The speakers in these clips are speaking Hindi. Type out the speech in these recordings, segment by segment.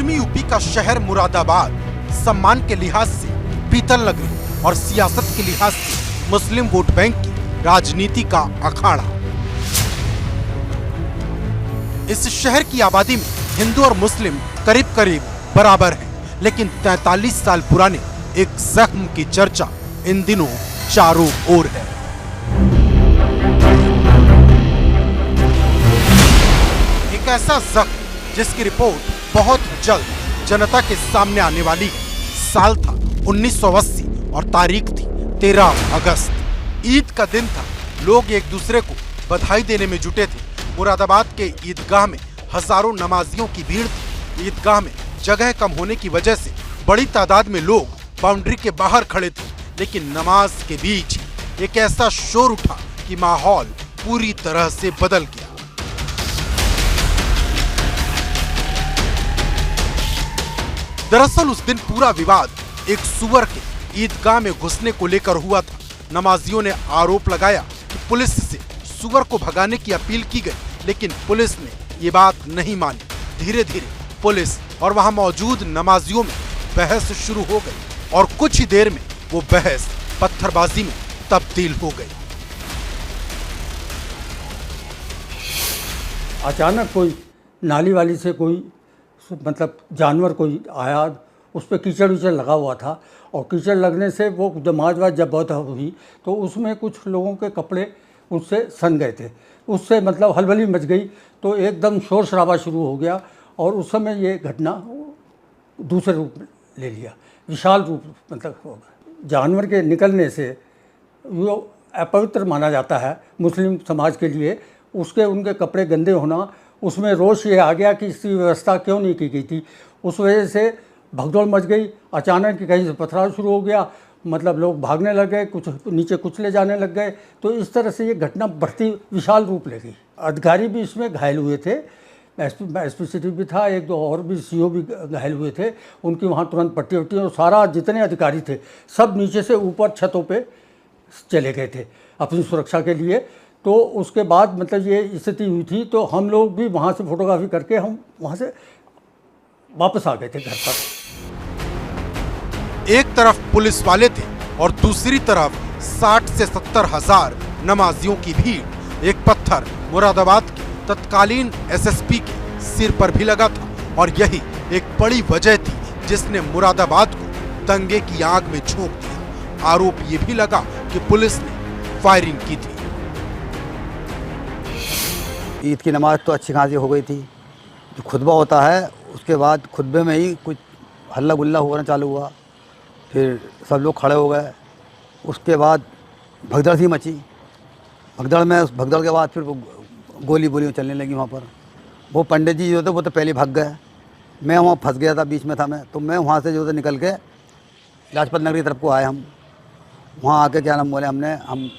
पश्चिमी यूपी का शहर मुरादाबाद सम्मान के लिहाज से पीतल नगरी और सियासत के लिहाज से मुस्लिम वोट बैंक की राजनीति का अखाड़ा। इस शहर की आबादी में हिंदू और मुस्लिम करीब करीब बराबर हैं, लेकिन 43 साल पुराने एक जख्म की चर्चा इन दिनों चारों ओर है। एक ऐसा जख्म जिसकी रिपोर्ट बहुत जल्द जनता के सामने आने वाली है। साल था 1980 और तारीख थी 13 अगस्त। ईद का दिन था। लोग एक दूसरे को बधाई देने में जुटे थे। मुरादाबाद के ईदगाह में हजारों नमाजियों की भीड़ थी। ईदगाह में जगह कम होने की वजह से बड़ी तादाद में लोग बाउंड्री के बाहर खड़े थे, लेकिन नमाज के बीच एक ऐसा शोर उठा कि माहौल पूरी तरह से बदल गया। दरअसल उस दिन पूरा विवाद एक सुअर के ईदगाह में घुसने को लेकर हुआ था। नमाजियों ने आरोप लगाया कि पुलिस से सुअर को भगाने की अपील की गई, लेकिन पुलिस ने ये बात नहीं मानी। धीरे धीरे पुलिस और वहां मौजूद नमाजियों में बहस शुरू हो गई और कुछ ही देर में वो बहस पत्थरबाजी में तब्दील हो गई। अचानक कोई नाली वाली से कोई मतलब जानवर कोई आया, उस पर कीचड़ विचड़ लगा हुआ था और कीचड़ लगने से वो नमाज वाज जब बहुत हुई तो उसमें कुछ लोगों के कपड़े उससे सन गए थे। उससे मतलब हलबली मच गई तो एकदम शोर शराबा शुरू हो गया और उस समय ये घटना दूसरे रूप ले लिया, विशाल रूप मतलब हो गया। जानवर के निकलने से वो अपवित्र माना जाता है मुस्लिम समाज के लिए। उसके उनके कपड़े गंदे होना, उसमें रोष ये आ गया कि इसकी व्यवस्था क्यों नहीं की गई थी। उस वजह से भगदौड़ मच गई। अचानक कहीं से पथराव शुरू हो गया, मतलब लोग भागने लग गए, कुछ नीचे कुचले जाने लग गए। तो इस तरह से ये घटना बढ़ती विशाल रूप ले गई। अधिकारी भी इसमें घायल हुए थे, एसपी सिटी भी था, एक दो और भी सीओ भी घायल हुए थे। उनकी वहाँ तुरंत पट्टी वट्टी और सारा जितने अधिकारी थे सब नीचे से ऊपर छतों पे चले गए थे अपनी सुरक्षा के लिए। तो उसके बाद मतलब ये स्थिति हुई थी तो हम लोग भी वहाँ से फोटोग्राफी करके हम वहाँ से वापस आ गए थे घर पर। एक तरफ पुलिस वाले थे और दूसरी तरफ 60 से 70 हजार नमाजियों की भीड़। एक पत्थर मुरादाबाद के तत्कालीन एसएसपी के सिर पर भी लगा था और यही एक बड़ी वजह थी जिसने मुरादाबाद को दंगे की आग में झोंक दिया। आरोप ये भी लगा कि पुलिस ने फायरिंग की थी। ईद की नमाज तो अच्छी खासी हो गई थी। जो खुतबा होता है उसके बाद खुतबे में ही कुछ हल्ला गुल्ला होना चालू हुआ, फिर सब लोग खड़े हो गए। उसके बाद भगदड़ सी मची। भगदड़ के बाद फिर गोली बोली चलने लगी वहाँ पर। वो पंडित जी जो थे वो तो पहले भाग गए। मैं वहाँ फंस गया था, बीच में था मैं। तो मैं वहाँ से जो थे निकल के लाजपत नगर की तरफ को आए। हम वहाँ आके क्या नाम बोले हम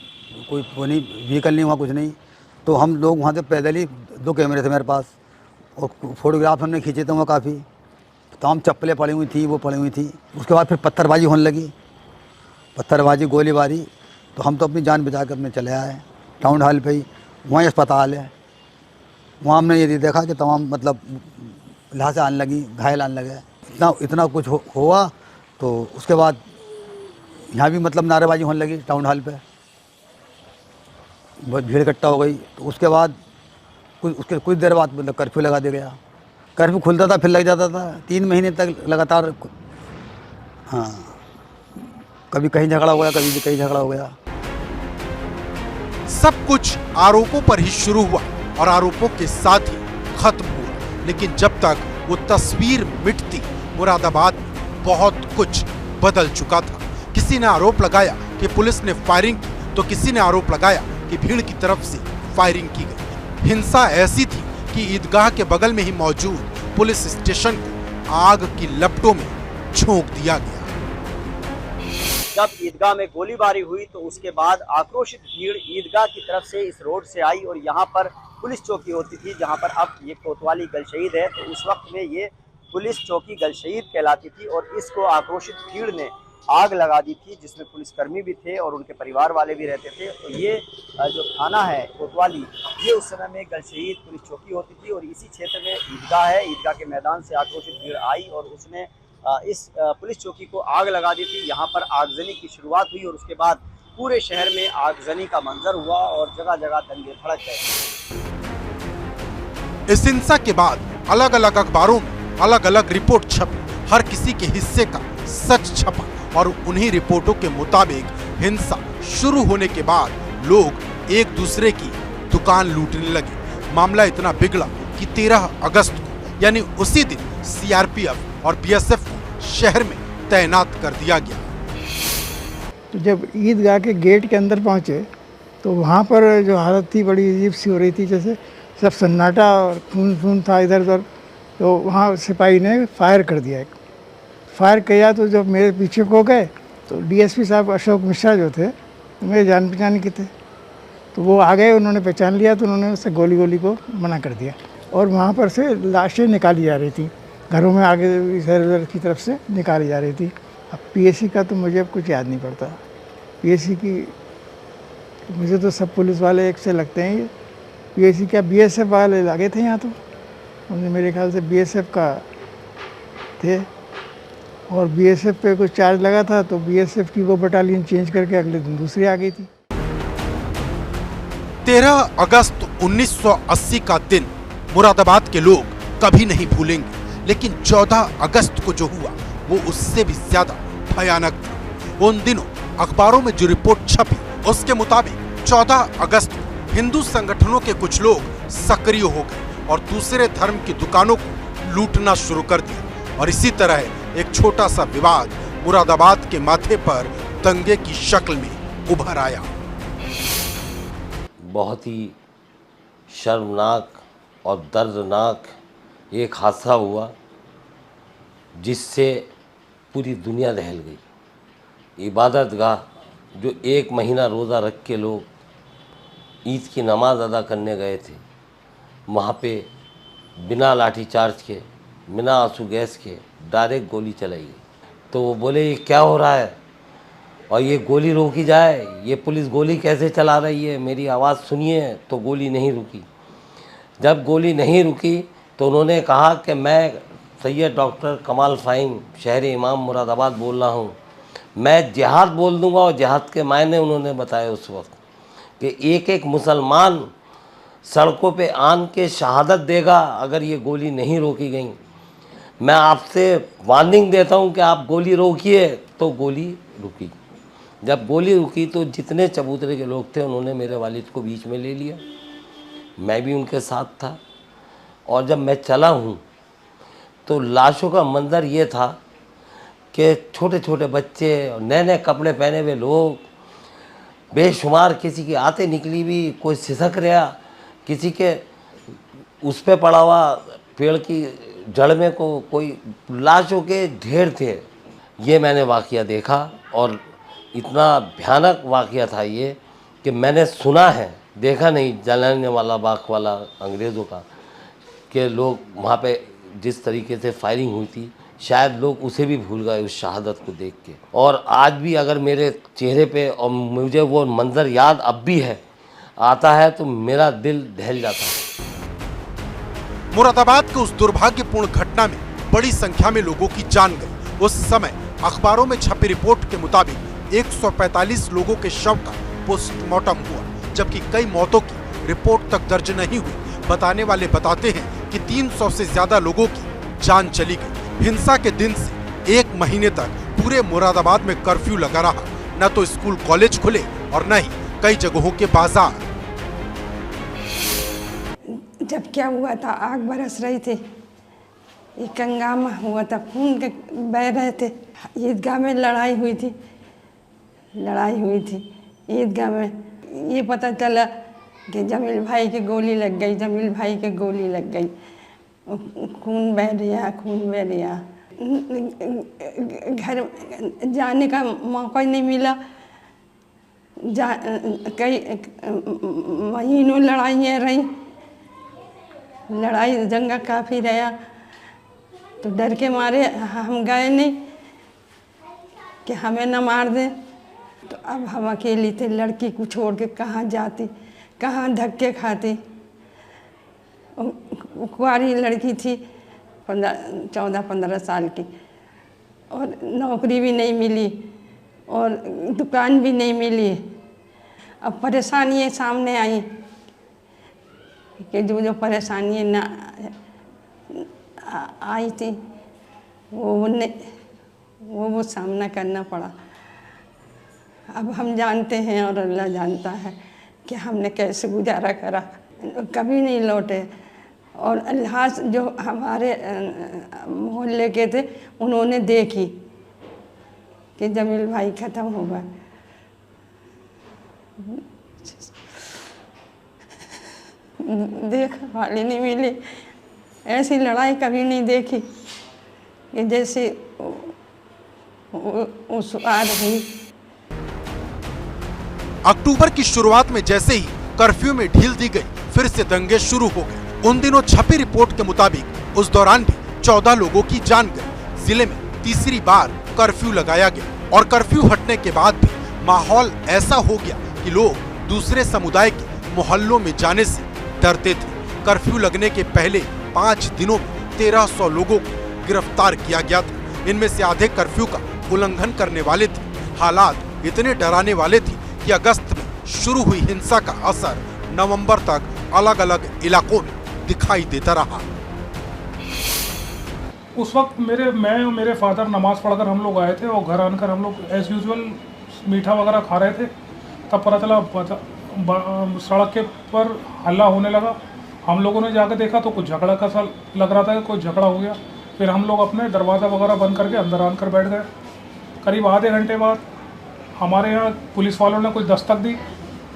कोई वो नहीं व्हीकल नहीं, वहाँ कुछ नहीं। तो हम लोग वहाँ से पैदल ही, 2 कैमरे थे मेरे पास और फोटोग्राफ हमने खींचे थे वहाँ काफ़ी। तमाम चप्पलें पड़ी हुई थी, वो पड़ी हुई थी। उसके बाद फिर पत्थरबाजी होने लगी, पत्थरबाजी गोलीबारी। तो हम तो अपनी जान बचा के अपने चले आए टाउन हॉल पे ही। वहीं अस्पताल है, वहाँ हमने ये देखा कि तमाम मतलब लाशें आने लगी, घायल आने लगे। इतना कुछ हुआ। तो उसके बाद यहाँ भी मतलब नारेबाजी होने लगी टाउन हॉल पे, बहुत भीड़ इकट्ठा हो गई। तो उसके बाद कुछ देर बाद मतलब कर्फ्यू लगा दिया गया। कर्फ्यू खुलता था फिर लग जाता था 3 महीने तक लगातार। हाँ, कभी कहीं झगड़ा हो गया, कभी कहीं झगड़ा हो गया। सब कुछ आरोपों पर ही शुरू हुआ और आरोपों के साथ ही खत्म हुआ। लेकिन जब तक वो तस्वीर मिटती, मुरादाबाद में बहुत कुछ बदल चुका था। किसी ने आरोप लगाया कि पुलिस ने फायरिंग की, तो किसी ने आरोप लगाया कि भीड़ की तरफ से फायरिंग की गई। हिंसा ऐसी थी कि ईदगाह के बगल में ही मौजूद पुलिस स्टेशन को आग की लपटों में झोंक दिया गया। जब ईदगाह में गोलीबारी हुई तो उसके बाद आक्रोशित भीड़ ईदगाह की तरफ से इस रोड से आई और यहाँ पर पुलिस चौकी होती थी, जहाँ पर अब ये कोतवाली गलशहीद है। तो उस वक्त में ये पुलिस चौकी गलशहीद कहलाती थी और इसको आक्रोशित भीड़ ने आग लगा दी थी, जिसमें पुलिसकर्मी भी थे और उनके परिवार वाले भी रहते थे। तो ये जो थाना है कोतवाली, ये उस समय में गलशहीद पुलिस चौकी होती थी और इसी क्षेत्र में ईदगाह है। ईदगाह के मैदान से आक्रोशित भीड़ आई और उसने इस पुलिस चौकी को आग लगा दी थी। यहाँ पर आगजनी की शुरुआत हुई और उसके बाद पूरे शहर में आगजनी का मंजर हुआ और जगह जगह दंगे भड़क गए। इस हिंसा के बाद अलग अलग अखबारों में अलग अलग रिपोर्ट छपी, हर किसी के हिस्से का सच छपा और उन्हीं रिपोर्टों के मुताबिक हिंसा शुरू होने के बाद लोग एक दूसरे की दुकान लूटने लगे। मामला इतना बिगड़ा कि 13 अगस्त को यानी उसी दिन सीआरपीएफ और बीएसएफ को शहर में तैनात कर दिया गया। तो जब ईदगाह के गेट के अंदर पहुंचे तो वहाँ पर जो हालत थी बड़ी अजीब सी हो रही थी, जैसे सब सन्नाटा और खून था इधर उधर। तो वहाँ सिपाही ने फायर कर दिया, एक फायर किया। तो जब मेरे पीछे को गए तो डीएसपी साहब अशोक मिश्रा जो थे मेरे जान पहचान के थे, तो वो आ गए, उन्होंने पहचान लिया तो उन्होंने उससे गोली को मना कर दिया। और वहाँ पर से लाशें निकाली जा रही थी, घरों में आगे इधर उधर की तरफ से निकाली जा रही थी। अब पीएसी का तो मुझे अब कुछ याद नहीं पड़ता। पीएसी की मुझे तो सब पुलिस वाले एक से लगते हैं। ये पीएसी क्या बीएसएफ वाले लगे थे यहाँ, तो उन्हें मेरे ख्याल से बीएसएफ का थे और बीएसएफ पे कुछ चार्ज लगा था, तो बीएसएफ की वो बटालियन चेंज करके अगले दिन दूसरी आ गई थी। 13 अगस्त 1980 का दिन मुरादाबाद के लोग कभी नहीं भूलेंगे, लेकिन 14 अगस्त को जो हुआ वो उससे भी ज्यादा भयानक था। उन दिनों अखबारों में जो रिपोर्ट छपी उसके मुताबिक 14 अगस्त को हिंदू संगठनों के कुछ लोग सक्रिय हो गए और दूसरे धर्म की दुकानों को लूटना शुरू कर दिया और इसी तरह एक छोटा सा विवाद मुरादाबाद के माथे पर दंगे की शक्ल में उभर आया। बहुत ही शर्मनाक और दर्दनाक एक हादसा हुआ जिससे पूरी दुनिया दहल गई। इबादतगाह जो 1 महीना रोज़ा रख के लोग ईद की नमाज़ अदा करने गए थे, वहाँ पे बिना लाठीचार्ज के, बिना आंसू गैस के डायरेक्ट गोली चलाई गई। तो वो बोले ये क्या हो रहा है और ये गोली रोकी जाए, ये पुलिस गोली कैसे चला रही है, मेरी आवाज़ सुनिए। तो गोली नहीं रुकी। जब गोली नहीं रुकी तो उन्होंने कहा कि मैं सैयद डॉक्टर कमाल फ़हीम शहर इमाम मुरादाबाद बोल रहा हूँ, मैं जिहाद बोल दूँगा। और जिहाद के मायने उन्होंने बताया उस वक्त कि एक एक मुसलमान सड़कों पे आन के शहादत देगा अगर ये गोली नहीं रोकी गई। मैं आपसे वार्निंग देता हूँ कि आप गोली रोकिए। तो गोली रुकी। जब गोली रुकी तो जितने चबूतरे के लोग थे उन्होंने मेरे वालिद को बीच में ले लिया, मैं भी उनके साथ था। और जब मैं चला हूँ तो लाशों का मंजर ये था कि छोटे छोटे बच्चे और नए नए कपड़े पहने हुए लोग बेशुमार, किसी की आते निकली हुई, कोई सिसक रहा, किसी के उस पे पड़ा हुआ पेड़ की जड़ में कोई लाशों के ढेर थे। ये मैंने वाक़या देखा और इतना भयानक वाक़या था ये कि मैंने सुना है, देखा नहीं। जलाने वाला बाग वाला अंग्रेज़ों का कि लोग वहाँ पे जिस तरीके से फायरिंग हुई थी, शायद लोग उसे भी भूल गए उस शहादत को देख के। और आज भी अगर मेरे चेहरे पे और मुझे वो मंज़र याद अब भी है, आता है तो मेरा दिल दहल जाता है। मुरादाबाद के उस दुर्भाग्यपूर्ण घटना में बड़ी संख्या में लोगों की जान गई। उस समय अखबारों में छपी रिपोर्ट के मुताबिक 145 लोगों के शव का पोस्टमार्टम हुआ, जबकि कई मौतों की रिपोर्ट तक दर्ज नहीं हुई। बताने वाले बताते हैं कि 300 से ज्यादा लोगों की जान चली गई। हिंसा के दिन से 1 महीने तक पूरे मुरादाबाद में कर्फ्यू लगा रहा। न तो स्कूल कॉलेज खुले और न ही कई जगहों के बाजार। जब क्या हुआ था, आग बरस रही थी, एक हंगामा हुआ था, खून के बह रहे थे। ईदगाह में लड़ाई हुई थी ईदगाह में। ये पता चला कि जमील भाई की गोली लग गई, खून बह रहा। घर जाने का मौका ही नहीं मिला। कई महीनों लड़ाइयाँ रही, लड़ाई दंगा काफ़ी रहा। तो डर के मारे हम गए नहीं। कि हमें न मार दें। तो अब हम अकेली थे, लड़की को छोड़ के कहाँ जाती, कहाँ धक्के खाती। कुंवारी लड़की थी 14-15 साल की, और नौकरी भी नहीं मिली और दुकान भी नहीं मिली। अब परेशानियाँ सामने आई कि जो परेशानियाँ ना आई थी वो सामना करना पड़ा। अब हम जानते हैं और अल्लाह जानता है कि हमने कैसे गुजारा करा। कभी नहीं लौटे। और लाश जो हमारे मोहल्ले के थे उन्होंने देखी कि जमील भाई ख़त्म हो गए। देख वाली नहीं मिली, ऐसी लड़ाई कभी नहीं देखी कि जैसे उस आज हुई। अक्टूबर की शुरुआत में जैसे ही कर्फ्यू में ढील दी गई, फिर से दंगे शुरू हो गए। उन दिनों छपी रिपोर्ट के मुताबिक उस दौरान भी 14 लोगों की जान गई। जिले में तीसरी बार कर्फ्यू लगाया गया और कर्फ्यू हटने के बाद भी माहौल ऐसा हो गया कि लोग दूसरे समुदाय के मोहल्लों में जाने से डरते थे। कर्फ्यू लगने के पहले 5 दिनों में 1300 लोगों को गिरफ्तार किया गया था। इनमें से आधे कर्फ्यू का उल्लंघन करने वाले थे। हालात इतने डराने वाले थे कि अगस्त में शुरू हुई हिंसा का असर नवंबर तक अलग अलग इलाकों में दिखाई देता रहा। उस वक्त मैं और मेरे फादर नमाज पढ़कर हम लोग आए थे और घर आकर हम लोग एज यूजुअल मीठा वगैरह खा रहे थे। तब पता चला सड़क के पर हल्ला होने लगा। हम लोगों ने जाकर देखा तो कुछ झगड़ा का सा लग रहा था कि कोई झगड़ा हो गया। फिर हम लोग अपने दरवाज़ा वगैरह बंद करके अंदर आकर बैठ गए। करीब आधे घंटे बाद हमारे यहाँ पुलिस वालों ने कुछ दस्तक दी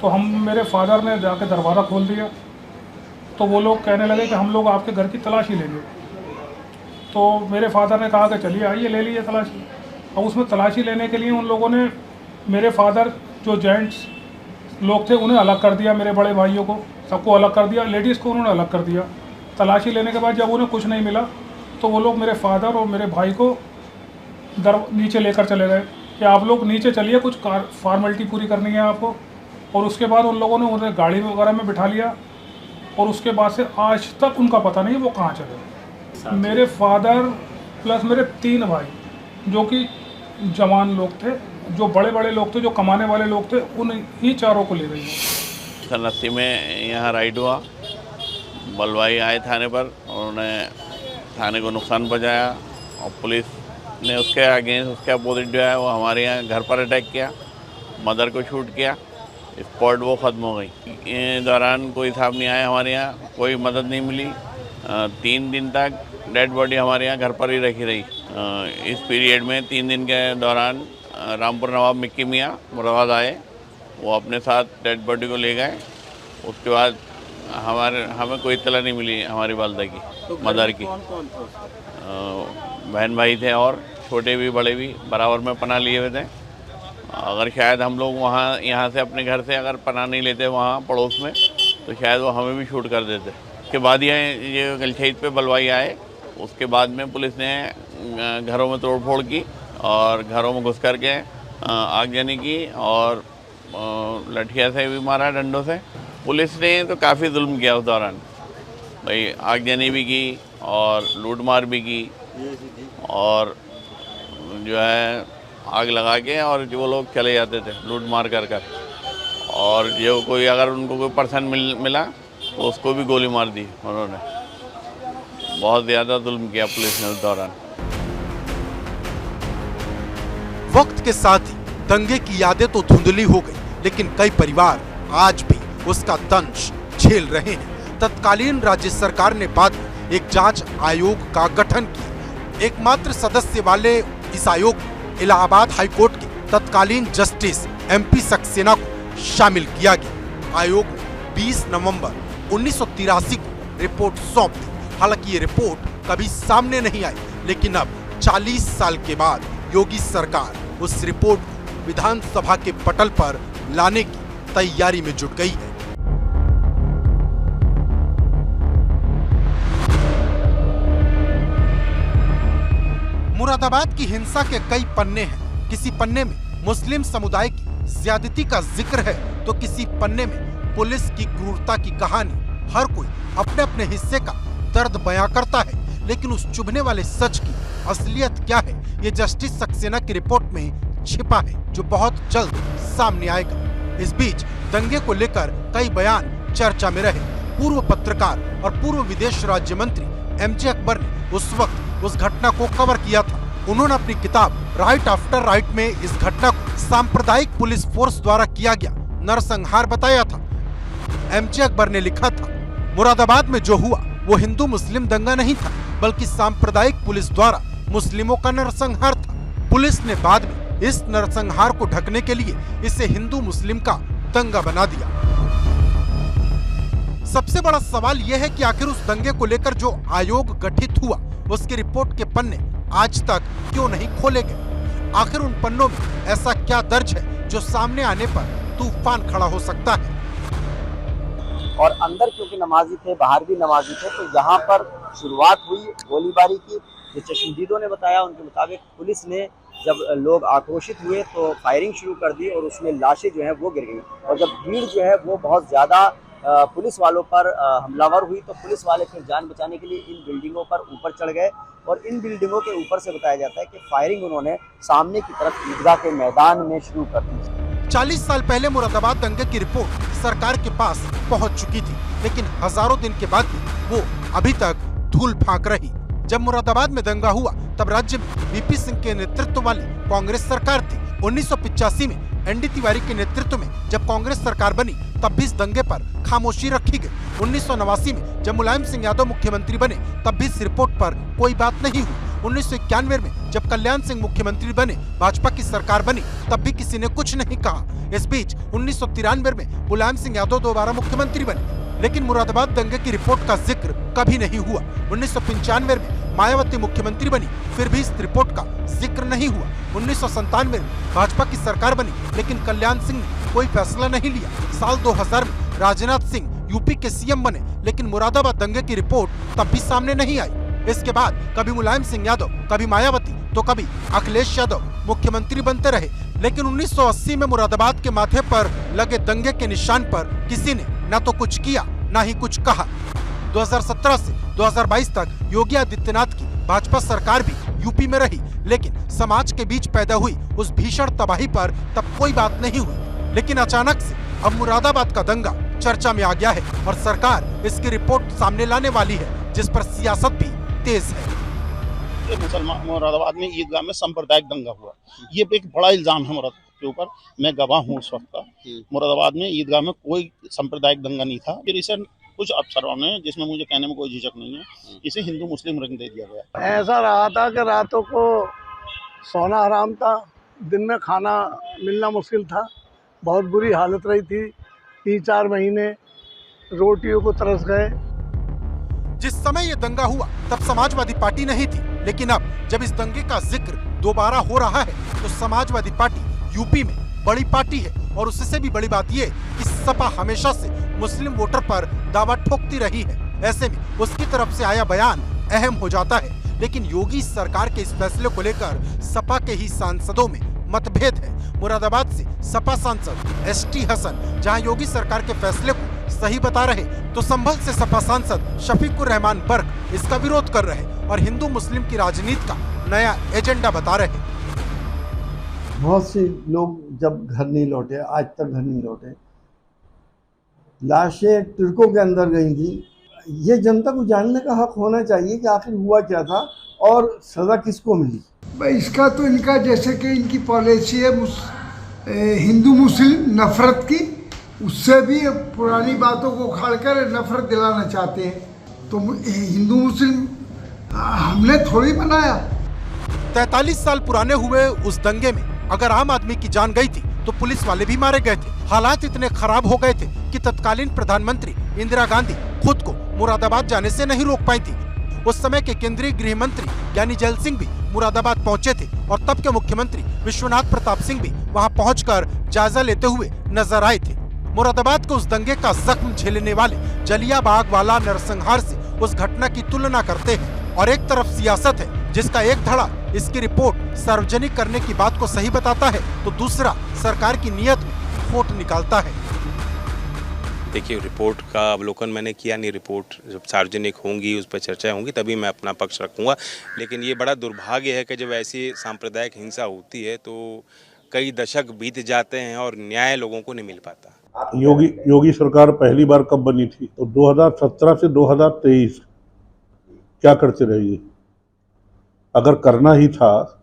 तो मेरे फादर ने जाके दरवाज़ा खोल दिया। तो वो लोग कहने लगे कि हम लोग आपके घर की तलाशी लेंगे। तो मेरे फादर ने कहा कि चलिए आइए ले लीजिए तलाशी। और उसमें तलाशी लेने के लिए उन लोगों ने मेरे फादर जो जेंट्स लोग थे उन्हें अलग कर दिया, मेरे बड़े भाइयों को सबको अलग कर दिया, लेडीज़ को उन्होंने अलग कर दिया। तलाशी लेने के बाद जब उन्हें कुछ नहीं मिला तो वो लोग मेरे फादर और मेरे भाई को नीचे लेकर चले गए कि आप लोग नीचे चलिए, कुछ फॉर्मेलिटी पूरी करनी है आपको। और उसके बाद उन लोगों ने उन्हें गाड़ी वगैरह में बिठा लिया और उसके बाद से आज तक उनका पता नहीं वो कहाँ चले। मेरे फादर प्लस मेरे 3 भाई जो कि जवान लोग थे, जो बड़े बड़े लोग थे, जो कमाने वाले लोग थे, उन्हीं चारों को ले गई। 80 में यहाँ राइड हुआ, बलवाई आए थाने पर, उन्होंने थाने को नुकसान पहुँचाया और पुलिस ने उसके अगेंस्ट उसके अपोजिट जो है वो हमारे यहाँ घर पर अटैक किया, मदर को शूट किया, स्पॉट वो ख़त्म हो गई। इस दौरान कोई साहब नहीं आया, हमारे यहाँ कोई मदद नहीं मिली। 3 दिन तक डेड बॉडी हमारे यहाँ घर पर ही रखी रही। इस पीरियड में 3 दिन के दौरान रामपुर नवाब मिक्की मियाँ मुराद आए, वो अपने साथ डेड बॉडी को ले गए। उसके बाद हमें कोई इत्तला नहीं मिली हमारी वालदा की, तो मदर की। बहन भाई थे और छोटे भी बड़े भी बराबर में पनाह लिए हुए थे। अगर शायद हम लोग यहाँ से अपने घर से अगर पनाह नहीं लेते वहाँ पड़ोस में तो शायद वो हमें भी शूट कर देते। उसके बाद ये गलशहीद पे बलवाई आए, उसके बाद में पुलिस ने घरों में तोड़फोड़ की और घरों में घुस कर के आगजनी की और लठिया से भी मारा, डंडों से। पुलिस ने तो काफ़ी जुल्म किया उस दौरान, भाई आगजनी भी की और लूट मार भी की और जो है आग लगा के और जो लोग चले जाते थे लूट मार कर और जो कोई अगर उनको कोई पर्सन मिला तो उसको भी गोली मार दी उन्होंने। बहुत ज़्यादा जुल्म किया पुलिस ने उस दौरान। वक्त के साथ ही दंगे की यादें तो धुंधली हो गई, लेकिन कई परिवार आज भी उसका दंश झेल रहे हैं। तत्कालीन राज्य सरकार ने बाद में एक जांच आयोग का गठन किया। एकमात्र सदस्य वाले इस आयोग में इलाहाबाद हाईकोर्ट के तत्कालीन जस्टिस MP सक्सेना को शामिल किया गया। आयोग ने 20 नवंबर 1983 को रिपोर्ट सौंप दी। हालांकि ये रिपोर्ट कभी सामने नहीं आई, लेकिन अब 40 साल के बाद योगी सरकार उस रिपोर्ट को विधानसभा के पटल पर लाने की तैयारी में जुट गई है। मुरादाबाद की हिंसा के कई पन्ने हैं। किसी पन्ने में मुस्लिम समुदाय की ज्यादती का जिक्र है तो किसी पन्ने में पुलिस की क्रूरता की कहानी। हर कोई अपने अपने हिस्से का दर्द बयां करता है, लेकिन उस चुभने वाले सच की असलियत क्या है, ये जस्टिस सक्सेना की रिपोर्ट में छिपा है, जो बहुत जल्द सामने आएगा। इस बीच दंगे को लेकर कई बयान चर्चा में रहे। पूर्व पत्रकार और पूर्व विदेश राज्य मंत्री एमजे अकबर ने उस वक्त उस घटना को कवर किया था। उन्होंने अपनी किताब राइट आफ्टर राइट में इस घटना को सांप्रदायिक पुलिस फोर्स द्वारा किया गया नरसंहार बताया था। एमजे अकबर ने लिखा था, मुरादाबाद में जो हुआ वो हिंदू मुस्लिम दंगा नहीं था, बल्कि सांप्रदायिक पुलिस द्वारा मुस्लिमों का नरसंहार था। पुलिस ने बाद में इस नरसंहार को ढकने के लिए इसे हिंदू मुस्लिम का दंगा बना दिया। सबसे बड़ा सवाल यह है कि आखिर उस दंगे को लेकर जो आयोग गठित हुआ उसकी रिपोर्ट के पन्ने आज तक क्यों नहीं खोले गए? आखिर उन पन्नों में ऐसा क्या दर्ज है जो सामने आने पर तूफान खड़ा हो सकता है? और अंदर क्योंकि नमाजी थे, बाहर भी नमाजी थे, तो यहाँ पर शुरुआत हुई गोलीबारी की। जो चश्मदीदों ने बताया उनके मुताबिक पुलिस ने जब लोग आक्रोशित हुए तो फायरिंग शुरू कर दी और उसमें लाशें जो है वो गिर गई। और जब भीड़ जो है वो बहुत ज़्यादा पुलिस वालों पर हमलावर हुई तो पुलिस वाले फिर जान बचाने के लिए इन बिल्डिंगों पर ऊपर चढ़ गए और इन बिल्डिंगों के ऊपर से बताया जाता है कि फायरिंग उन्होंने सामने की तरफ ईदगाह के मैदान में शुरू कर दी। 40 साल पहले मुरादाबाद दंगे की रिपोर्ट सरकार के पास पहुंच चुकी थी, लेकिन हजारों दिन के बाद भी वो अभी तक धूल फांक रही। जब मुरादाबाद में दंगा हुआ तब राज्य में वीपी सिंह के नेतृत्व वाली कांग्रेस सरकार थी। 1985 में एनडी तिवारी के नेतृत्व में जब कांग्रेस सरकार बनी तब भी इस दंगे पर खामोशी रखी गई। 1989 में जब मुलायम सिंह यादव मुख्यमंत्री बने तब भी इस रिपोर्ट पर कोई बात नहीं हुई। 1991 में जब कल्याण सिंह मुख्यमंत्री बने, भाजपा की सरकार बनी, तब भी किसी ने कुछ नहीं कहा। इस बीच 1993 में मुलायम सिंह यादव दोबारा मुख्यमंत्री बने, लेकिन मुरादाबाद दंगे की रिपोर्ट का जिक्र कभी नहीं हुआ। 1995 में मायावती मुख्यमंत्री बनी, फिर भी इस रिपोर्ट का जिक्र नहीं हुआ। 1997 में भाजपा की सरकार बनी, लेकिन कल्याण सिंह ने कोई फैसला नहीं लिया। साल 2000 में राजनाथ सिंह यूपी के सीएम बने, लेकिन मुरादाबाद दंगे की रिपोर्ट तब भी सामने नहीं आई। इसके बाद कभी मुलायम सिंह यादव, कभी मायावती तो कभी अखिलेश यादव मुख्यमंत्री बनते रहे, लेकिन 1980 में मुरादाबाद के माथे पर लगे दंगे के निशान पर किसी ने न तो कुछ किया न ही कुछ कहा। 2017 से 2022 तक योगी आदित्यनाथ की भाजपा सरकार भी यूपी में रही, लेकिन समाज के बीच पैदा हुई उस भीषण तबाही पर तब कोई बात नहीं हुई। लेकिन अचानक से अब मुरादाबाद का दंगा चर्चा में आ गया है और सरकार इसकी रिपोर्ट सामने लाने वाली है, जिस पर सियासत भी तेज है। मुसलमान मुरादाबाद में ईदगाह में सांप्रदायिक दंगा हुआ, ये एक बड़ा इल्जाम है मुरादाबाद के ऊपर। मैं गवाह हूँ उस वक्त का। मुरादाबाद में ईदगाह में कोई सांप्रदायिक दंगा नहीं था। फिर इसे कुछ अफसरों ने, जिसमें मुझे कहने में कोई झिझक नहीं है, इसे हिंदू मुस्लिम रंग दे दिया गया। ऐसा रहा था कि रातों को सोना हराम था, दिन में खाना मिलना मुश्किल था। बहुत बुरी हालत रही थी। 3-4 महीने रोटियों को तरस गए। जिस समय ये दंगा हुआ तब समाजवादी पार्टी नहीं थी, लेकिन अब जब इस दंगे का जिक्र दोबारा हो रहा है तो समाजवादी पार्टी यूपी में बड़ी पार्टी है। और उससे भी बड़ी बात ये कि सपा हमेशा से मुस्लिम वोटर पर दावा ठोकती रही है। ऐसे में उसकी तरफ से आया बयान अहम हो जाता है। लेकिन योगी सरकार के इस फैसले को लेकर सपा के ही सांसदों में मतभेद है। मुरादाबाद से सपा सांसद एसटी हसन जहां योगी सरकार के फैसले को सही बता रहे, तो संभल से सपा सांसद शफीकुर रहमान बर्क इसका विरोध कर रहे और हिंदू मुस्लिम की राजनीति का नया एजेंडा बता रहे। बहुत से लोग जब घर नहीं लौटे, आज तक घर नहीं लौटे, लाशें ट्रकों के अंदर गई थी। ये जनता को जानने का हक होना चाहिए कि आखिर हुआ क्या था और सजा किसको मिली। भाई इसका तो इनका जैसे कि इनकी पॉलिसी है हिंदू मुस्लिम नफरत की, उससे भी पुरानी बातों को उखाड़कर नफरत दिलाना चाहते हैं। तो हिंदू मुस्लिम हमने थोड़ी बनाया। 43 साल पुराने हुए उस दंगे में अगर आम आदमी की जान गई थी तो पुलिस वाले भी मारे गए थे। हालात इतने खराब हो गए थे कि तत्कालीन प्रधानमंत्री इंदिरा गांधी खुद को मुरादाबाद जाने से नहीं रोक पाई थी। उस समय के केंद्रीय गृह मंत्री ज्ञानी जैल सिंह भी मुरादाबाद पहुंचे थे और तब के मुख्यमंत्री विश्वनाथ प्रताप सिंह भी वहां पहुंचकर जायजा लेते हुए नजर आए थे। मुरादाबाद को उस दंगे का जख्म झेलने वाले जलियाबाग वाला नरसंहार से उस घटना की तुलना करते हैं और एक तरफ सियासत है जिसका एक धड़ा इसकी रिपोर्ट सार्वजनिक करने की बात को सही बताता है तो दूसरा सरकार की नीयत में खोट निकालता है। देखिए, रिपोर्ट का अवलोकन मैंने किया नहीं। रिपोर्ट जब सार्वजनिक होंगी, उस पर चर्चा होंगी, तभी मैं अपना पक्ष रखूंगा। लेकिन ये बड़ा दुर्भाग्य है कि जब ऐसी सांप्रदायिक हिंसा होती है तो कई दशक बीत जाते हैं और न्याय लोगों को नहीं मिल पाता। योगी सरकार पहली बार कब बनी थी? तो 2017 से 2023 क्या करते रहिए? अगर करना ही था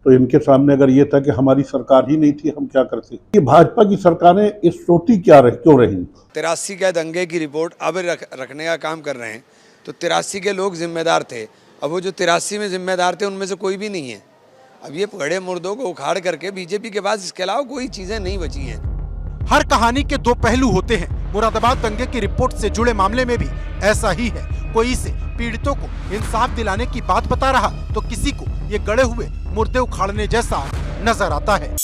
तो इनके सामने अगर ये था कि हमारी सरकार ही नहीं थी, हम क्या करते? ये भाजपा की सरकारें इस सोती क्यों रही? 83 के दंगे की रिपोर्ट अब रखने का काम कर रहे हैं, तो 83 के लोग जिम्मेदार थे। अब वो जो 83 में जिम्मेदार थे उनमें से कोई भी नहीं है। अब ये बड़े मुर्दों को उखाड़ करके बीजेपी के पास इसके अलावा कोई चीजें नहीं बची हैं। हर कहानी के दो पहलू होते हैं। मुरादाबाद दंगे की रिपोर्ट से जुड़े मामले में भी ऐसा ही है। कोई इसे पीड़ितों को इंसाफ दिलाने की बात बता रहा तो किसी को ये गड़े हुए मुर्दे उखाड़ने जैसा नजर आता है।